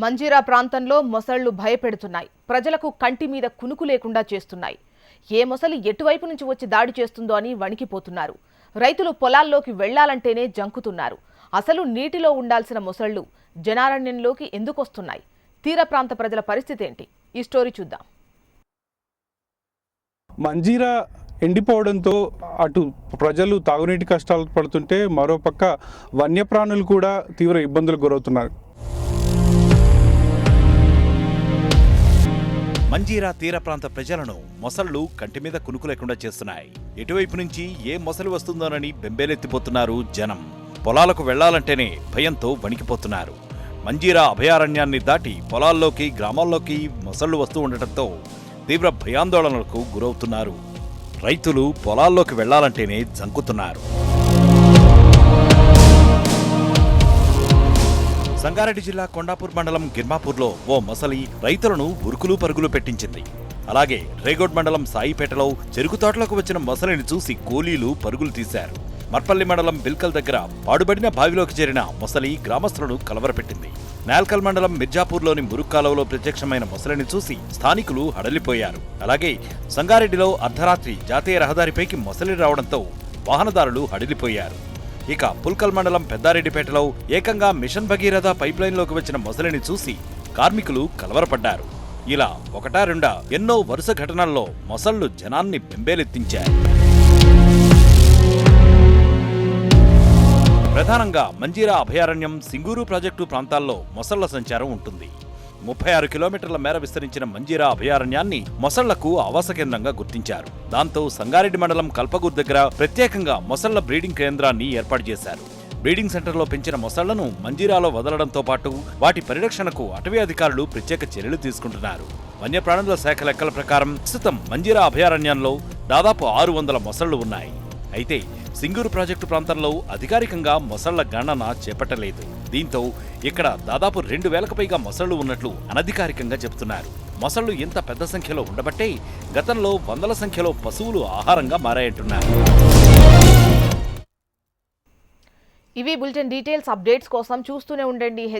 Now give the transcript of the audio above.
మంజీరా ప్రాంతంలో మొసళ్లు భయపెడుతున్నాయి. ప్రజలకు కంటి మీద కునుకు లేకుండా చేస్తున్నాయి. ఏ మొసలి ఎటువైపు నుంచి వచ్చి దాడి చేస్తుందో అని వణికిపోతున్నారు. రైతులు పొలాల్లోకి వెళ్లాలంటేనే జంకుతున్నారు. అసలు నీటిలో ఉండాల్సిన మొసళ్లు జనారణ్యంలోకి ఎందుకు వస్తున్నాయి? తీర ప్రాంత ప్రజల పరిస్థితి ఏంటి? ఈ స్టోరీ చూద్దాం. మంజీరా ఎండిపోవడంతో అటు ప్రజలు తాగునీటి కష్టాలు పడుతుంటే మరోపక్క వన్యప్రాణులు కూడా తీవ్ర ఇబ్బందులకు గురవుతున్నారు. మంజీరా తీర ప్రాంత ప్రజలను మొసళ్లు కంటి మీద కునుకు లేకుండా చేస్తున్నాయి. ఎటువైపు నుంచి ఏ మొసలు వస్తుందోనని బెంబేలెత్తిపోతున్నారు జనం. పొలాలకు వెళ్లాలంటేనే భయంతో వణికిపోతున్నారు. మంజీరా అభయారణ్యాన్ని దాటి పొలాల్లోకి గ్రామాల్లోకి మొసళ్లు వస్తూ ఉండటంతో తీవ్ర భయాందోళనలకు గురవుతున్నారు. రైతులు పొలాల్లోకి వెళ్లాలంటేనే జంకుతున్నారు. సంగారెడ్డి జిల్లా కొండాపూర్ మండలం గిర్మాపూర్లో ఓ మొసలి రైతులను ఉరుకులు పరుగులు పెట్టించింది. అలాగే రేగోడ్ మండలం సాయిపేటలో చెరుకు తోటలకు వచ్చిన మొసలిని చూసి కూలీలు పరుగులు తీశారు. మర్పల్లి మండలం బిల్కల్ దగ్గర పాడుబడిన బావిలోకి చేరిన మొసలి గ్రామస్తులను కలవరపెట్టింది. నాల్కల్ మండలం మిర్జాపూర్లోని మురుక్కాలువలో ప్రత్యక్షమైన మొసలిని చూసి స్థానికులు హడలిపోయారు. అలాగే సంగారెడ్డిలో అర్ధరాత్రి జాతీయ రహదారిపైకి మొసలి రావడంతో వాహనదారులు హడలిపోయారు. ఇక పుల్కల్ మండలం పెద్దారెడ్డిపేటలో ఏకంగా మిషన్ భగీరథ పైప్లైన్లోకి వచ్చిన మొసలిని చూసి కార్మికులు కలవరపడ్డారు. ఇలా ఒకటా రెండా ఎన్నో వరుస ఘటనల్లో మొసళ్లు జనాన్ని బెంబేలెత్తించాయి. ప్రధానంగా మంజీరా అభయారణ్యం, సింగూరు ప్రాజెక్టు ప్రాంతాల్లో మొసళ్ల సంచారం ఉంటుంది. 36 కిలోమీటర్ల మేర విస్తరించిన మంజీరా అభయారణ్యాన్ని మొసళ్లకు ఆవాస కేంద్రంగా గుర్తించారు. దాంతో సంగారెడ్డి మండలం కల్పగూర్ దగ్గర ప్రత్యేకంగా మొసళ్ల బ్రీడింగ్ కేంద్రాన్ని ఏర్పాటు చేశారు. బ్రీడింగ్ సెంటర్లో పెంచిన మొసళ్లను మంజీరాలో వదలడంతో పాటు వాటి పరిరక్షణకు అటవీ అధికారులు ప్రత్యేక చర్యలు తీసుకుంటున్నారు. వన్యప్రాణుల శాఖ లెక్కల ప్రకారం ప్రస్తుతం మంజీరా అభయారణ్యంలో దాదాపు 600 మొసళ్లు ఉన్నాయి. అయితే సింగూరు ప్రాజెక్టు ప్రాంతంలో అధికారికంగా మొసళ్ల గణన చేపట్టలేదు. దీంతో ఇక్కడ దాదాపు 2000కు పైగా మొసళ్లు ఉన్నట్లు అనధికారికంగా చెబుతున్నారు. మొసళ్లు ఇంత పెద్ద సంఖ్యలో ఉండబట్టే గతంలో వందల సంఖ్యలో పశువులు ఆహారంగా మారాయంటున్నారు. ఇవి బులెటిన్ డీటెయిల్స్. అప్డేట్స్ కోసం చూస్తూనే ఉండండి